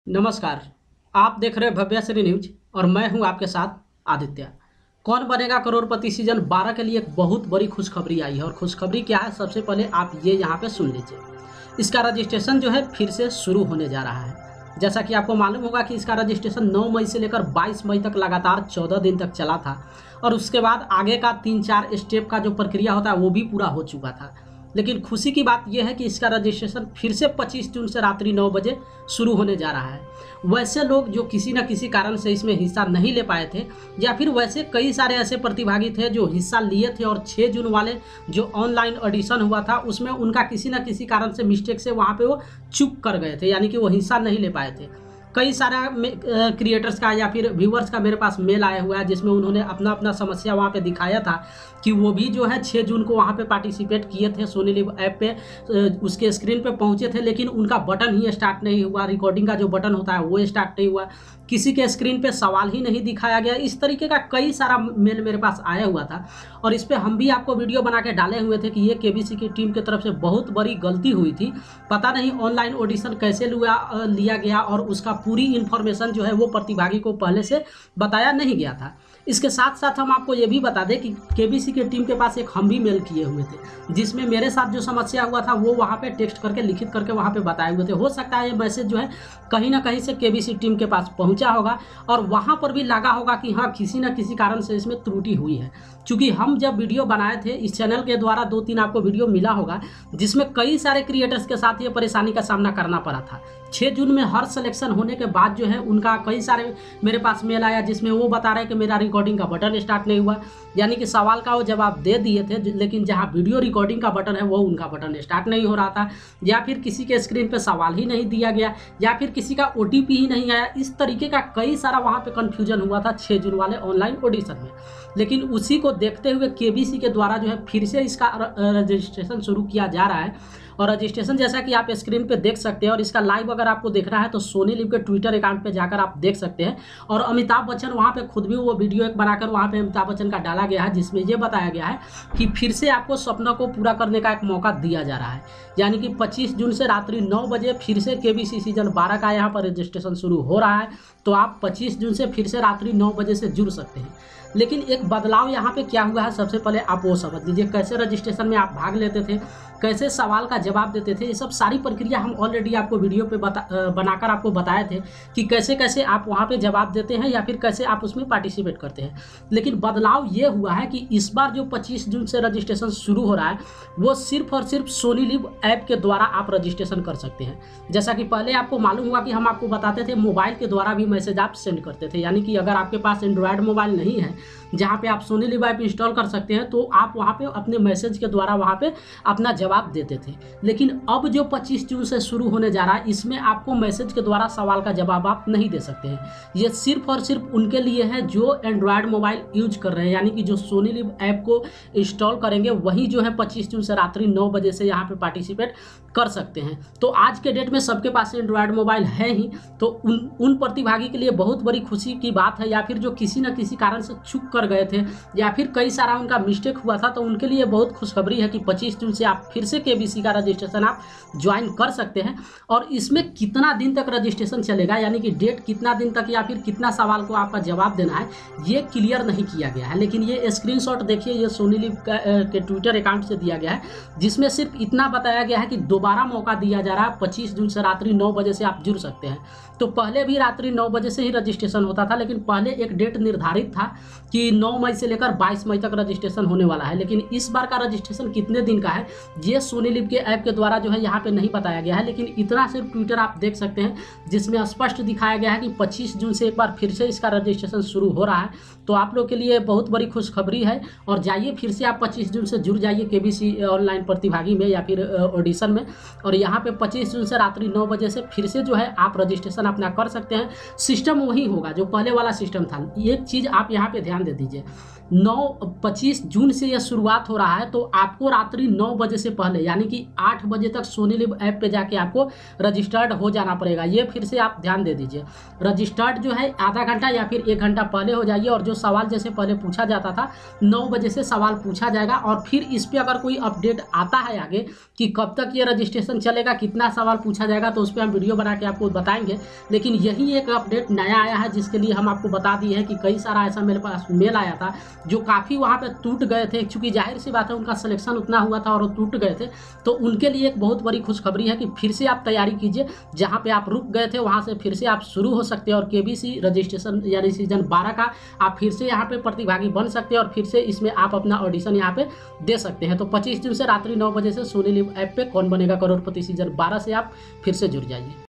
नमस्कार। आप देख रहे हैं भव्य श्री न्यूज और मैं हूं आपके साथ आदित्य। कौन बनेगा करोड़पति सीजन 12 के लिए एक बहुत बड़ी खुशखबरी आई है और खुशखबरी क्या है, सबसे पहले आप ये यहाँ पे सुन लीजिए। इसका रजिस्ट्रेशन जो है फिर से शुरू होने जा रहा है। जैसा कि आपको मालूम होगा कि इसका रजिस्ट्रेशन 9 मई से लेकर 22 मई तक लगातार 14 दिन तक चला था और उसके बाद आगे का 3-4 स्टेप का जो प्रक्रिया होता है वो भी पूरा हो चुका था। लेकिन खुशी की बात यह है कि इसका रजिस्ट्रेशन फिर से 25 जून से रात्रि 9 बजे शुरू होने जा रहा है। वैसे लोग जो किसी न किसी कारण से इसमें हिस्सा नहीं ले पाए थे या फिर वैसे कई सारे ऐसे प्रतिभागी थे जो हिस्सा लिए थे और 6 जून वाले जो ऑनलाइन ऑडिशन हुआ था उसमें उनका किसी न किसी कारण से मिस्टेक से वहाँ पे वो चूक कर गए थे, यानी कि वो हिस्सा नहीं ले पाए थे। कई सारा क्रिएटर्स का या फिर व्यूवर्स का मेरे पास मेल आया हुआ है जिसमें उन्होंने अपना अपना समस्या वहाँ पे दिखाया था कि वो भी जो है 6 जून को वहाँ पे पार्टिसिपेट किए थे, सोनी लिव ऐप पे उसके स्क्रीन पे पहुँचे थे, लेकिन उनका बटन ही स्टार्ट नहीं हुआ, रिकॉर्डिंग का जो बटन होता है वो स्टार्ट नहीं हुआ, किसी के स्क्रीन पे सवाल ही नहीं दिखाया गया। इस तरीके का कई सारा मेल मेरे पास आया हुआ था और इस पर हम भी आपको वीडियो बना के डाले हुए थे कि ये केबीसी की टीम की तरफ से बहुत बड़ी गलती हुई थी। पता नहीं ऑनलाइन ऑडिशन कैसे लिया गया और उसका पूरी इन्फॉर्मेशन जो है वो प्रतिभागी को पहले से बताया नहीं गया था। इसके साथ साथ हम आपको ये भी बता दें कि केबीसी की टीम के पास एक हम भी मेल किए हुए थे जिसमें मेरे साथ जो समस्या हुआ था वो वहाँ पे टेक्स्ट करके लिखित करके वहाँ पे बताए हुए थे। हो सकता है ये मैसेज जो है कहीं ना कहीं से केबीसी टीम के पास पहुँचा होगा और वहाँ पर भी लगा होगा कि हाँ किसी न किसी कारण से इसमें त्रुटि हुई है। क्योंकि हम जब वीडियो बनाए थे इस चैनल के द्वारा 2-3 आपको वीडियो मिला होगा जिसमें कई सारे क्रिएटर्स के साथ ये परेशानी का सामना करना पड़ा था। 6 जून में हर सिलेक्शन होने के बाद जो है उनका कई सारे मेरे पास मेल आया जिसमें वो बता रहे हैं कि मेरा रिकॉर्डिंग का बटन स्टार्ट नहीं हुआ, यानी कि सवाल का वो जवाब दे दिए थे लेकिन जहाँ वीडियो रिकॉर्डिंग का बटन है वो उनका बटन स्टार्ट नहीं हो रहा था, या फिर किसी के स्क्रीन पे सवाल ही नहीं दिया गया, या फिर किसी का OTP ही नहीं आया। इस तरीके का कई सारा वहाँ पे कन्फ्यूजन हुआ था 6 जून वाले ऑनलाइन ऑडिशन में। लेकिन उसी को देखते हुए केबीसी के द्वारा जो है फिर से इसका रजिस्ट्रेशन शुरू किया जा रहा है और रजिस्ट्रेशन जैसा कि आप स्क्रीन पे देख सकते हैं और इसका लाइव अगर आपको देखना है तो सोनी लिव के ट्विटर अकाउंट पे जाकर आप देख सकते हैं। और अमिताभ बच्चन वहाँ पे खुद भी वो वीडियो एक बनाकर वहाँ पे अमिताभ बच्चन का डाला गया है जिसमें ये बताया गया है कि फिर से आपको सपनों को पूरा करने का एक मौका दिया जा रहा है, यानी कि 25 जून से रात्रि 9 बजे फिर से केबीसी सीजन 12 का यहाँ पर रजिस्ट्रेशन शुरू हो रहा है। तो आप 25 जून से फिर से रात्रि 9 बजे से जुड़ सकते हैं। लेकिन एक बदलाव यहाँ पे क्या हुआ है, सबसे पहले आप वो समझ लीजिए। कैसे रजिस्ट्रेशन में आप भाग लेते थे, कैसे सवाल का जवाब देते थे, ये सब सारी प्रक्रिया हम ऑलरेडी आपको वीडियो पे बनाकर आपको बताए थे कि कैसे कैसे आप वहाँ पे जवाब देते हैं या फिर कैसे आप उसमें पार्टिसिपेट करते हैं। लेकिन बदलाव ये हुआ है कि इस बार जो 25 जून से रजिस्ट्रेशन शुरू हो रहा है वो सिर्फ और सिर्फ सोनी लिव ऐप के द्वारा आप रजिस्ट्रेशन कर सकते हैं। जैसा कि पहले आपको मालूम हुआ कि हम आपको बताते थे मोबाइल के द्वारा भी मैसेज आप सेंड करते थे, यानी कि अगर आपके पास एंड्रॉयड मोबाइल नहीं है जहाँ पे आप सोनी लिव ऐप इंस्टॉल कर सकते हैं तो आप वहाँ पे अपने मैसेज के द्वारा वहाँ पे अपना जवाब देते थे। लेकिन अब जो 25 जून से शुरू होने जा रहा है इसमें आपको मैसेज के द्वारा सवाल का जवाब आप नहीं दे सकते हैं। ये सिर्फ और सिर्फ उनके लिए है जो एंड्रॉयड मोबाइल यूज कर रहे हैं, यानी कि जो सोनी लिव ऐप को इंस्टॉल करेंगे वही जो है 25 जून से रात्रि 9 बजे से यहाँ पे पार्टिसिपेट कर सकते हैं। तो आज के डेट में सबके पास एंड्रॉयड मोबाइल है ही, तो उन प्रतिभागी के लिए बहुत बड़ी खुशी की बात है, या फिर जो किसी न किसी कारण से चूक कर गए थे या फिर कई सारा उनका मिस्टेक हुआ था तो उनके लिए बहुत खुशखबरी है कि 25 जून से आप फिर से केबीसी का रजिस्ट्रेशन आप ज्वाइन कर सकते हैं। और इसमें कितना दिन तक रजिस्ट्रेशन चलेगा, यानी कि डेट कितना दिन तक या फिर कितना सवाल को आपका जवाब देना है, ये क्लियर नहीं किया गया है। लेकिन ये स्क्रीनशॉट देखिए, ये सोनी लिव के ट्विटर अकाउंट से दिया गया है जिसमें सिर्फ इतना बताया गया है कि दोबारा मौका दिया जा रहा है। 25 जून से रात्रि 9 बजे से आप जुड़ सकते हैं। तो पहले भी रात्रि 9 बजे से ही रजिस्ट्रेशन होता था, लेकिन पहले एक डेट निर्धारित था कि 9 मई से लेकर 22 मई तक रजिस्ट्रेशन होने वाला है। लेकिन इस बार का रजिस्ट्रेशन कितने दिन का है ये सोनी लिव के ऐप के द्वारा जो है यहाँ पे नहीं बताया गया है। लेकिन इतना सिर्फ ट्विटर आप देख सकते हैं जिसमें स्पष्ट दिखाया गया है कि 25 जून से एक बार फिर से इसका रजिस्ट्रेशन शुरू हो रहा है। तो आप लोग के लिए बहुत बड़ी खुशखबरी है और जाइए फिर से आप 25 जून से जुड़ जाइए केबीसी ऑनलाइन प्रतिभागी में या फिर ऑडिशन में। और यहाँ पे 25 जून से रात्रि 9 बजे से फिर से जो है आप रजिस्ट्रेशन अपना कर सकते हैं। सिस्टम वही होगा जो पहले वाला सिस्टम था। एक चीज़ आप यहाँ पे ध्यान दे दीजिए, 25 जून से यह शुरुआत हो रहा है तो आपको रात्रि 9 बजे से पहले, यानी कि 8 बजे तक सोनी लिव ऐप पे जाके आपको रजिस्टर्ड हो जाना पड़ेगा। ये फिर से आप ध्यान दे दीजिए, रजिस्टर्ड जो है आधा घंटा या फिर 1 घंटा पहले हो जाइए। और जो सवाल जैसे पहले पूछा जाता था 9 बजे से सवाल पूछा जाएगा। और फिर इस पर अगर कोई अपडेट आता है आगे कि कब तक ये रजिस्ट्रेशन चलेगा, कितना सवाल पूछा जाएगा, तो उस पर हम वीडियो बना के आपको बताएंगे। लेकिन यही एक अपडेट नया आया है जिसके लिए हम आपको बता दिए हैं कि कई सारा ऐसा मेरे पास मेल आया था जो काफ़ी वहाँ पे टूट गए थे, क्योंकि जाहिर सी बात है उनका सिलेक्शन उतना हुआ था और वो टूट गए थे। तो उनके लिए एक बहुत बड़ी खुशखबरी है कि फिर से आप तैयारी कीजिए, जहाँ पे आप रुक गए थे वहाँ से फिर से आप शुरू हो सकते हैं। और केबीसी रजिस्ट्रेशन यानी सीजन 12 का आप फिर से यहाँ पे प्रतिभागी बन सकते हैं और फिर से इसमें आप अपना ऑडिशन यहाँ पे दे सकते हैं। तो 25 जून से रात्रि 9 बजे से सोनी लिव ऐप पे कौन बनेगा करोड़पति सीजन 12 से आप फिर से जुड़ जाइए।